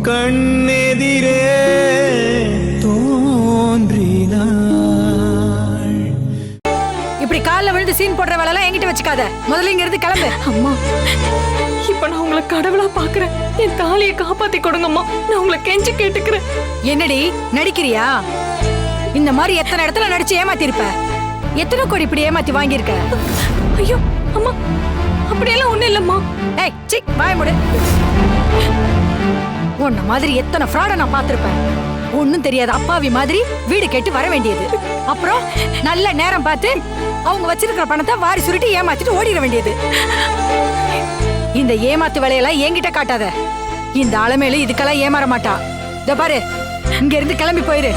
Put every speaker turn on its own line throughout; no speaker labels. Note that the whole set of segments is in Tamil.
கண்ணெதிரே தோன்றினாள்.
இப்படி கால்ல விழுந்து சீன் போடுற வேலை எல்லாம் என்கிட்ட வச்சுக்காத. முதல்ல இங்க இருந்து கிளம்பு.
அம்மா, இப்ப நான் உங்களை கடவுளா பாக்குறேன். என் தாலியை காப்பாத்தி கொடுங்கம்மா. நான் உங்களை கெஞ்சி கேட்டுக்கிறேன்.
என்னடி நடிக்கிறியா? இந்த மாதிரி எத்தனை இடத்துல நடிச்சு ஏமாத்திருப்ப. எத்தனை கோடி இப்படி ஏமாத்தி வாங்கியிருக்க?
ஐயோ அம்மா, அப்படியெல்லாம் ஒண்ணும் இல்லம்மா.
ஏய் சி வாய மூடு. உன்ன மாதிரி எத்தனை ஃப்ராட நான் பார்த்திருப்பேன். ஒன்னும் தெரியாத அப்பாவி மாதிரி வீடு கேட்டு வர வேண்டியது. அப்புறம் நல்ல நேரம் பார்த்து அவங்க வச்சிருக்கிற பணத்தை வாரி சுருட்டி ஏமாத்திட்டு ஓடிட வேண்டியது. இந்த ஏமாத்து வேலையெல்லாம் என்கிட்ட காட்டாத. இந்த அலமேலு இதுக்கெல்லாம் ஏமாற மாட்டா. இதோ பாரு, இங்க இருந்து கிளம்பி போயிரு.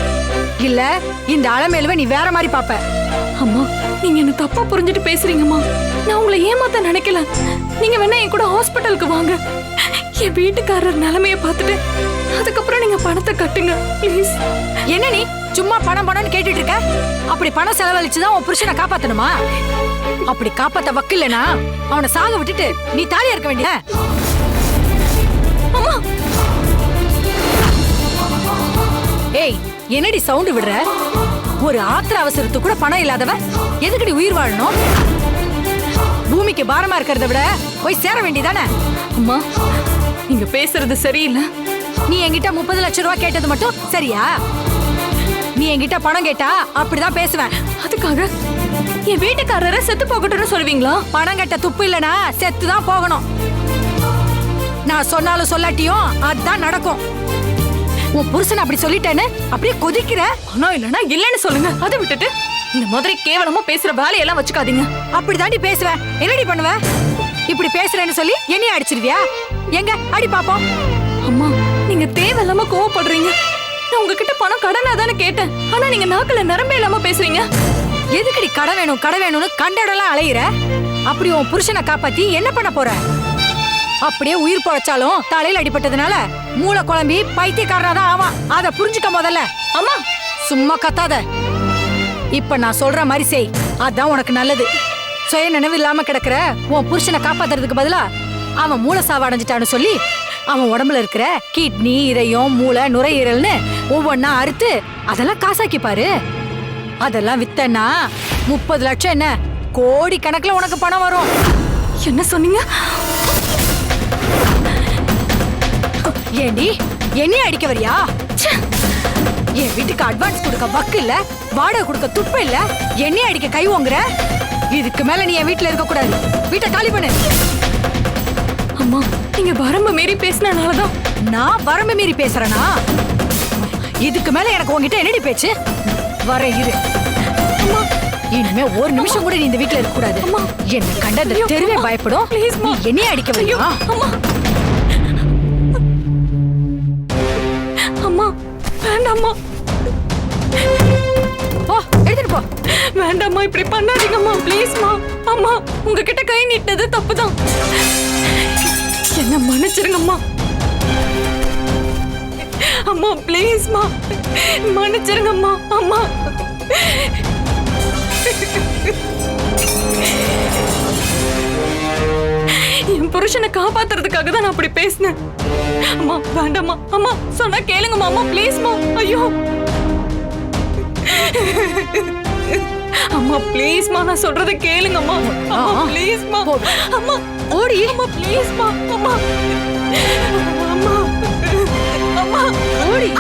இல்ல இந்த அலமேலுவை நீ வேற மாதிரி பாப்ப.
அம்மா, நீங்க என்ன தப்பா புரிஞ்சுட்டு பேசுறீங்கம்மா. நான் உங்களை ஏமாத்த நினைக்கல. நீங்க வேணா என் கூட ஹாஸ்பிட்டலுக்கு வாங்க. என் வீட்டுக்காரர் நிலைமைய பார்த்துட்டு அதுக்கப்புறம் நீங்க பணத்தை கட்டுங்க ப்ளீஸ்.
என்ன நீ சும்மா பணம் பணம்னு கேட்டுட்டு இருக்க? அப்படி பணம் செலவழிச்சுதான் உன் புருஷனை காப்பாத்தணுமா? அப்படி காப்பாத்த வக்கில்லனா அவனை சாக விட்டுட்டு நீ தாலியா இருக்க வேண்டிய.
அம்மா,
ஏய் என்னடி சவுண்ட் விடுற? ஒரு ஆத்திர அவசரத்துக்கு கூட பணம் இல்லாதவ எதுக்கடி உயிர் வாழணும்? பூமிக்கு பாரமா இருக்கிறத விட போய் சேர வேண்டியதானே?
அம்மா, நீங்க பேசுறது சரியில்லை.
நீ என்கிட்ட 30 லட்சம் ரூபாய் கேட்டது மட்டும் சரியா? நீ என்கிட்ட பணம் கேட்டா அப்படிதான் பேசுவேன்.
அதுக்காக என் வீட்டுக்காரரை செத்து போகட்டும்னு சொல்லுவீங்களா?
பணம் கட்ட துப்பு இல்லனா செத்துதான் போகணும். நான் சொன்னாலும் சொல்லாட்டியும் அதான் நடக்கும். உன் புருஷன் அப்படி சொல்லிட்டேன்னு அப்படியே கொதிக்கிற.
பணம் இல்லனா இல்லன்னு சொல்லுங்க. அதை விட்டுட்டு இந்த மாதிரி கேவலமா பேசுற வேலையெல்லாம் வச்சுக்காதீங்க.
அப்படிதாண்டி பேசுவேன். என்னடி பண்ணுவ? இப்படி பேசுறேன்னு சொல்லி என்னைய அடிச்சிருவியா? எங்க அடி பாப்போம்.
அம்மா, நீங்க தேவையில்லாம கோவப்படுறீங்க. நான் உங்ககிட்ட பணம் கடனா தானே கேட்டேன். ஆனா நீங்க நாக்குல நரம்பே இல்லாம பேசுறீங்க.
எதுக்கடி கடன் வேணும் கடன் வேணும்னு கண்ட இடம்லாம் அலையிற? அப்படி உன் புருஷனை காப்பாத்தி என்ன பண்ண போற? அப்படியே உயிர் பொழைச்சாலும் தலையில அடிபட்டதுனால மூளை குழம்பி பைத்தியக்காரனாதான் ஆவான். அத புரிஞ்சுக்க முதல்ல.
அம்மா,
சும்மா கத்தாத. இப்ப நான் சொல்ற மாதிரி செய். அதான் உனக்கு நல்லது. சுய நினைவு இல்லாம கிடக்குற உன் புருஷனை காப்பாத்துறதுக்கு பதிலா அவன் மூளை சாவு அடைஞ்சிட்டான்னு சொல்லி அவன் உடம்புல இருக்கிற கிட்னி, இதயம், மூளை, நுரையீரல்னு ஒவ்வொன்னா அறுத்து அதெல்லாம் காசாக்கி பாரு. அதெல்லாம் வித்தன்னா 30 லட்சம் என்ன கோடி கணக்குல உனக்கு பணம் வரும்.
என்ன சொன்னீங்க?
ஏண்டி என்னைய அடிக்க வரியா? என் வீட்டுக்கு அட்வான்ஸ் கொடுக்க வக்கு இல்ல, வாடகை கொடுக்க துப்பு இல்ல, என்னைய அடிக்க கை ஓங்குற. இதுக்கு மேல நீ என் வீட்டுல இருக்க கூடாது. வீட்டை காலி பண்ணு.
அம்மா, நீங்க வரம்பு மீறி பேசினாலதான்.
நான் வரம்பு மீறி பேசுறேனா? இதுக்கு மேல எனக்கு உன்கிட்ட என்னடி பேச்சு? வர இரு. இனிமே ஒரு நிமிஷம் கூட நீ இந்த வீட்டுல இருக்க கூடாது. என்ன கண்ட இந்த தெருவே பயப்படும். நீ என்னைய அடிக்க வரியா?
அம்மா, அம்மா வேண்டாம்மா.
போ, எடுத்துட்டு போ.
வேண்டாம்மா, இப்படி பண்ணாதீங்கம்மா ப்ளீஸ்மா. அம்மா, உங்ககிட்ட கை நீட்டது தப்புதான். என்ன மன்னிச்சிருங்கம்மா. அம்மா ப்ளீஸ்மா, மன்னிச்சிருங்கம்மா. அம்மா, என் புருஷனை காப்பாத்துறதுக்காக தான் நான் அப்படி பேசினேன். அம்மா வேண்டாம்மா. அம்மா சொன்னா கேளுங்கம்மா. அம்மா ப்ளீஸ்மா. ஐயோ அம்மா ப்ளீஸ்மா, நான் சொல்றதை கேளுங்கம்மா. அம்மா ப்ளீஸ்மா. அம்மா
ஓடி.
அம்மா ப்ளீஸ்மா. அம்மா அம்மா அம்மா
ஓடி.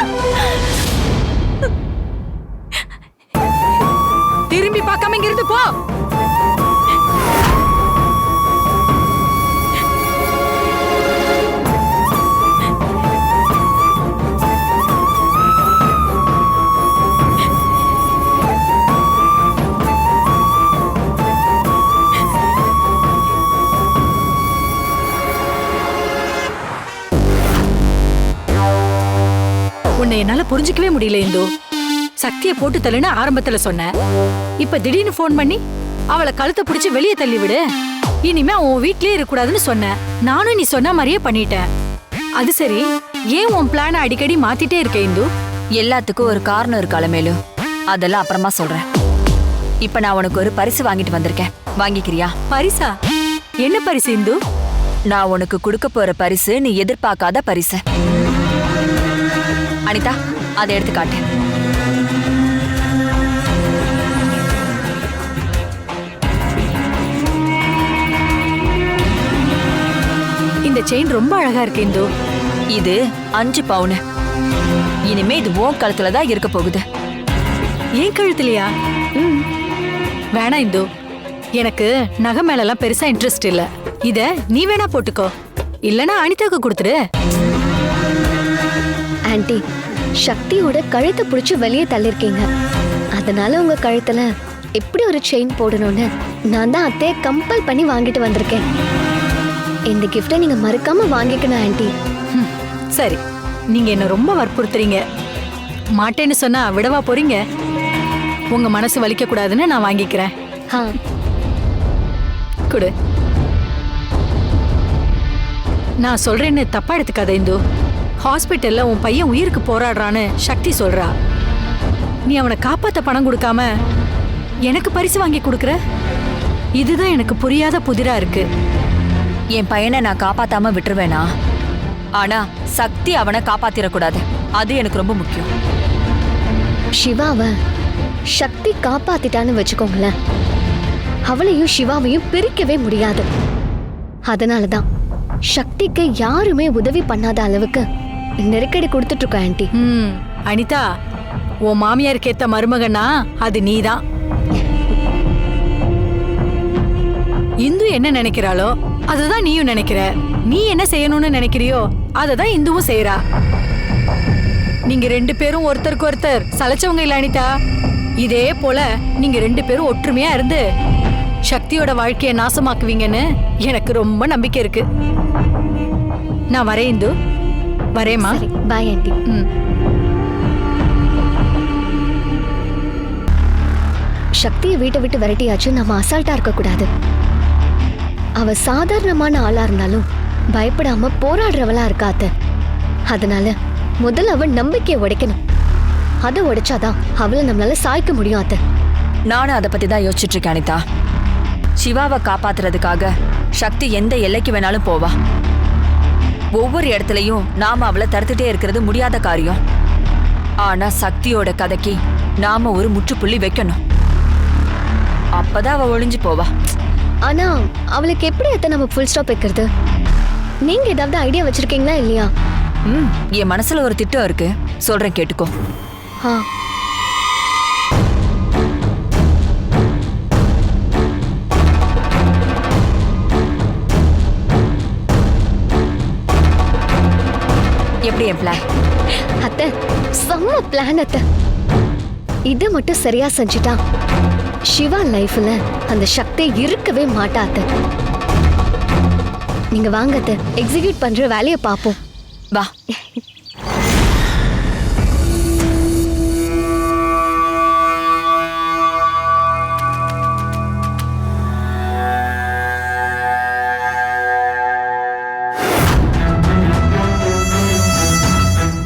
திரும்பி பார்க்காம இங்க இருந்து போ. உன்னை என்னால புரிஞ்சுக்கவே முடியல இந்து. சக்தியை போட்டு தள்ளுன்னு ஆரம்பத்துல சொன்ன. இப்ப திடீர்னு போன் பண்ணி அவளை கழுத்தை பிடிச்சு வெளியே தள்ளி விடு, இனிமே அவன் வீட்லயே இருக்க கூடாதுன்னு சொன்ன. நானும் நீ சொன்ன மாதிரியே பண்ணிட்டேன். அது சரி, ஏன் உன் பிளான அடிக்கடி மாத்திட்டே இருக்க இந்து?
எல்லாத்துக்கும் ஒரு காரணம் இருக்கு அலமேலு. அதெல்லாம் அப்புறமா சொல்றேன். இப்ப நான் உனக்கு ஒரு பரிசு வாங்கிட்டு வந்திருக்கேன். வாங்கிக்கிறியா?
பரிசா? என்ன பரிசு இந்து?
நான் உனக்கு கொடுக்க போற பரிசு நீ எதிர்பார்க்காத பரிசு. அனிதா, அதை எடுத்து காட்டு.
இந்த செயின் ரொம்ப அழகா இருக்கு இந்து.
இது 5 பவுன். இனிமே இது உன் கழுத்துல தான் இருக்க போகுது.
ஏன் கழுத்துலையா? வேணாம் இந்து, எனக்கு நகை மேலலாம் பெருசா இன்ட்ரெஸ்ட் இல்ல. இத நீ வேணா போட்டுக்கோ, இல்லனா அனிதாக்கு கொடுத்துரு.
ஆன்ட்டி, சக்தியோட கழுத்தை பிடிச்சி வெளியே தள்ளிருக்கீங்க. அதனால உங்க கழுத்துல எப்படி ஒரு செயின் போடணும்னு நான் தான் அத்தையை கம்பல் பண்ணி வாங்கிட்டு வந்திருக்கேன். இந்த கிஃப்டை நீங்க மறக்காம வாங்கிக்கணும் ஆன்ட்டி.
சரி, நீங்க என்ன ரொம்ப வற்புறுத்துறீங்க. மாட்டேன்னு சொன்னா விடவா போறீங்க? உங்க மனசு வலிக்க கூடாதுன்னு நான் வாங்கிக்கிறேன். குடு. நான் சொல்றேன்னு தப்பா எடுத்துக்காத இந்து. ஹாஸ்பிட்டல்ல உன் பையன் உயிருக்கு போராடுறான்னு சக்தி சொல்றா. நீ அவனை காப்பாத்த பணம் கொடுக்காம எனக்கு பரிசு வாங்கி கொடுக்கற? இதுதான் எனக்கு புரியாத புதிரா இருக்கு.
என் பையனை நான் காப்பாத்தாம விட்டுருவேனா? ஆனா சக்தி அவனை காப்பாத்திரக்கூடாது, அது எனக்கு ரொம்ப முக்கியம்.
சிவாவை சக்தி காப்பாத்திட்டான்னு வச்சுக்கோங்களேன், அவளையும் சிவாவையும் பிரிக்கவே முடியாது. அதனாலதான் சக்திக்கு யாருமே உதவி பண்ணாத அளவுக்கு நெருக்கடி கொடுத்துட்டு இருக்கோம் ஆன்ட்டி.
அனிதா, உன் மாமியாருக்கு ஏத்த மருமகனா அது நீதான். இந்து என்ன நினைக்கிறாளோ அதுதான் நீயும் நினைக்கிற. நீ என்ன செய்யணும்னு நினைக்கிறியோ அததான் இந்துவும் செய்யறா. நீங்க 2 பேரும் ஒருத்தருக்கு ஒருத்தர் சலைச்சவங்க இல்ல அனிதா. இதே போல நீங்க 2 பேரும் ஒற்றுமையா இருந்து சக்தியோட வாழ்க்கையை நாசமாக்குவீங்கன்னு எனக்கு ரொம்ப நம்பிக்கை இருக்கு. நான் வரேன் இந்து. வரேம்மா.
Bye aunty. சக்தியை வீட்டை விட்டு விரட்டியாச்சு நம்ம அசால்ட்டா இருக்க கூடாது. அவ சாதாரணமான ஆளா இருந்தாலும் பயப்படாம போராடுறவளா இருக்காத்த. அதனால முதல்ல அவன் நம்பிக்கையை உடைக்கணும். அதை உடைச்சாதான் அவளை நம்மளால சாய்க்க முடியும் அத்த.
நானும் அதை பத்தி தான் யோசிச்சுட்டு இருக்கேன் அனிதா. சிவாவை காப்பாத்துறதுக்காக சக்தி எந்த எல்லைக்கு வேணாலும் போவா. ஒவ்வொரு இடத்துலயும் நாம அவளை தடுத்துட்டே இருக்கிறது முடியாத காரியம். ஆனா சக்தியோட கதைக்கு நாம ஒரு முற்றுப்புள்ளி வைக்கணும். அப்பதான் அவ ஒளிஞ்சு போவா.
ஆனா அவளுக்கு எப்படி அத்த நம்ம ஃபுல் ஸ்டாப் வைக்கிறது? நீங்க ஏதாவது ஐடியா வச்சிருக்கீங்களா இல்லையா?
என் மனசுல ஒரு திட்டம் இருக்கு, சொல்றேன் கேட்டுக்கோ. எப்படி என் பிளான்?
அத்தை, செம்ம பிளான் அத்தை. இதை மட்டும் சரியா செஞ்சுட்டா சிவா லைஃப்ல அந்த சக்தி இருக்கவே மாட்டாத்த. நீங்க வாங்க அத்தை, எக்ஸிக்யூட் பண்ற வேலையை பார்ப்போம்.
வா.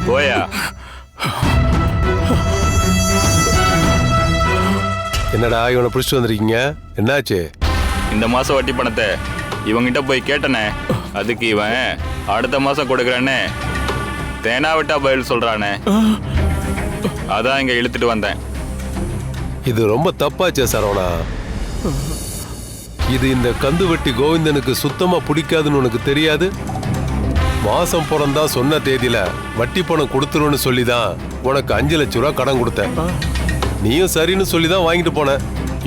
போயா.
என்னடா இவனை பிடிச்சிட்டு வந்திருக்கீங்க? என்னாச்சு?
இந்த மாசம் வட்டி பணத்தை இவங்கிட்ட போய் கேட்டனே, அதுக்கு இவன் அடுத்த மாசம் கொடுக்குறேன்னு தேனா விட்டா பதில் சொல்றானே. அதான் இங்க இழுத்துட்டு வந்தேன்.
இது ரொம்ப தப்பாச்சே சரவணா. இது இந்த கந்து வெட்டி கோவிந்தனுக்கு சுத்தமா பிடிக்காதுன்னு உனக்கு தெரியாது? மாசம் பிறந்தா சொன்ன தேதியில வட்டி பணம் கொடுத்துருன்னு சொல்லிதான் உனக்கு 5 லட்சம் ரூபா கடன் கொடுத்தேன். நீயும் சரின்னு சொல்லிதான் வாங்கிட்டு போன.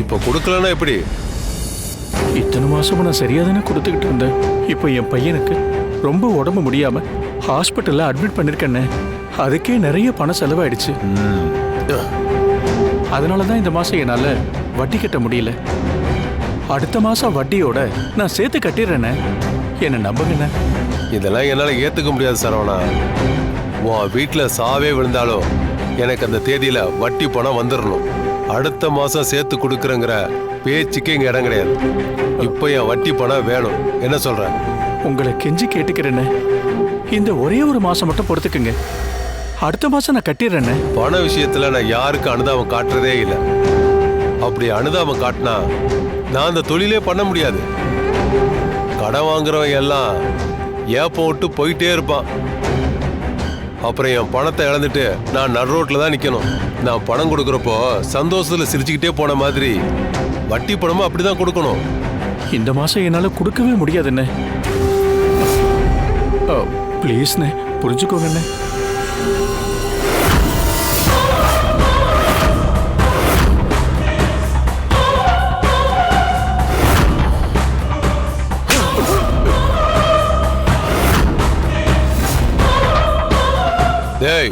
இப்ப கொடுக்கலன்னா எப்படி?
இத்தனை மாசமா நான் சரியா தானே கொடுத்துக்கிட்டு இருந்தேன். இப்போ என் பையனுக்கு ரொம்ப உடம்பு முடியாம ஹாஸ்பிட்டல்ல அட்மிட் பண்ணிருக்கேன்னு, அதுக்கே நிறைய பணம் செலவாயிடுச்சு. அதனாலதான் இந்த மாசம் என்னால வட்டி கட்ட முடியல. அடுத்த மாசம் வட்டியோட நான் சேர்த்து கட்டிடுறேன்னு, என்ன நம்புங்கண்ணே.
இதெல்லாம் என்னால ஏத்துக்க முடியாது சரவணா. உன் வீட்டுல சாவே விழுந்தாலும் எனக்கு அந்த தேதியில வட்டி பணம் வந்துடணும். அடுத்த மாசம் சேர்த்து கொடுக்குறேங்கிற பேச்சுக்கு இங்க இடம் கிடையாது. இப்ப என் வட்டி பணம் வேணும். என்ன சொல்ற?
உங்களை கெஞ்சி கேட்டுக்கிறேன்னு, இந்த ஒரே ஒரு மாசம் மட்டும் பொறுத்துக்குங்க. அடுத்த மாசம் நான் கட்டிடுறேன்னு.
பண விஷயத்துல நான் யாருக்கு அனுதாபம் காட்டுறதே இல்லை. அப்படி அனுதாபம் காட்டினா நான் அந்த தொழிலே பண்ண முடியாது. கடன் வாங்குறவன் எல்லாம் ஏப்பம் விட்டு போயிட்டே இருப்பான். அப்புறம் என் பணத்தை இழந்துட்டு நான் நடு ரோட்ல தான் நிக்கணும். நான் பணம் கொடுக்கறப்போ சந்தோஷத்துல சிரிச்சுக்கிட்டே போன மாதிரி வட்டி பணமும் அப்படிதான் கொடுக்கணும்.
இந்த மாசம் என்னால கொடுக்கவே முடியாதுண்ணே. ப்ளீஸ்ண்ணே, புரிஞ்சுக்கோங்கண்ணே.
டேய்,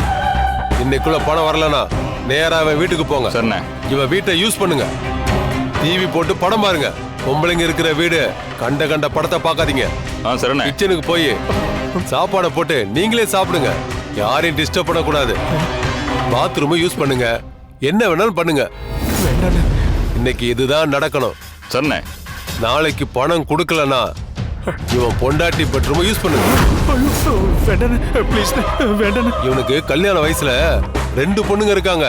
இன்னைக்குள்ள பணம் வரலனா நேரா அவன் வீட்டுக்கு போங்க.
சரிண்ணே.
இவன் வீட்டை யூஸ் பண்ணுங்க. டிவி போட்டு படம் பாருங்க. பொம்பளைங்க இருக்கிற வீடு, கண்ட கண்ட படத்தை பார்க்காதீங்க.
சரிண்ணே.
கிச்சனுக்கு போய் சாப்பாடை போட்டு நீங்களே சாப்பிடுங்க. யாரையும் டிஸ்டர்ப் பண்ணக்கூடாது. பாத்ரூம் யூஸ் பண்ணுங்க. என்ன வேணாலும் பண்ணுங்க. இன்னைக்கு இதுதான் நடக்கணும்.
சரிண்ணே.
நாளைக்கு பணம் கொடுக்கலனா இவன் பொண்டாட்டி பெட்ரூம் யூஸ் பண்ணுங்க. இவனுக்கு கல்யாண வயசுல 2 பொண்ணுங்க இருக்காங்க.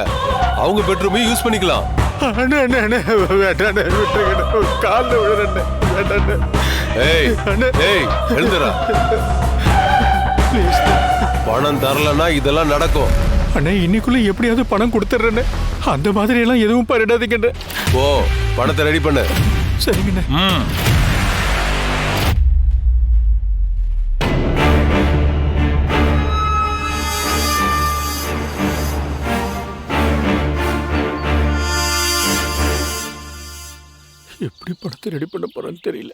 அவங்க பெட்ரூமையும் யூஸ் பண்ணிக்கலாம். ஏய், ஏய், எழுந்துடா. பணம் தரலன்னா இதெல்லாம் நடக்கும்.
அண்ணே, இன்னைக்குள்ள எப்படியாவது பணம் கொடுத்துட்றேன்னு. அந்த மாதிரி எல்லாம் எதுவும் பண்ணிடாதீங்கண்ணே.
ஓ, பணத்தை ரெடி பண்ணு.
சரிங்கண்ணே. எப்படி பணத்தை ரெடி பண்ண போறேன்னு தெரியல.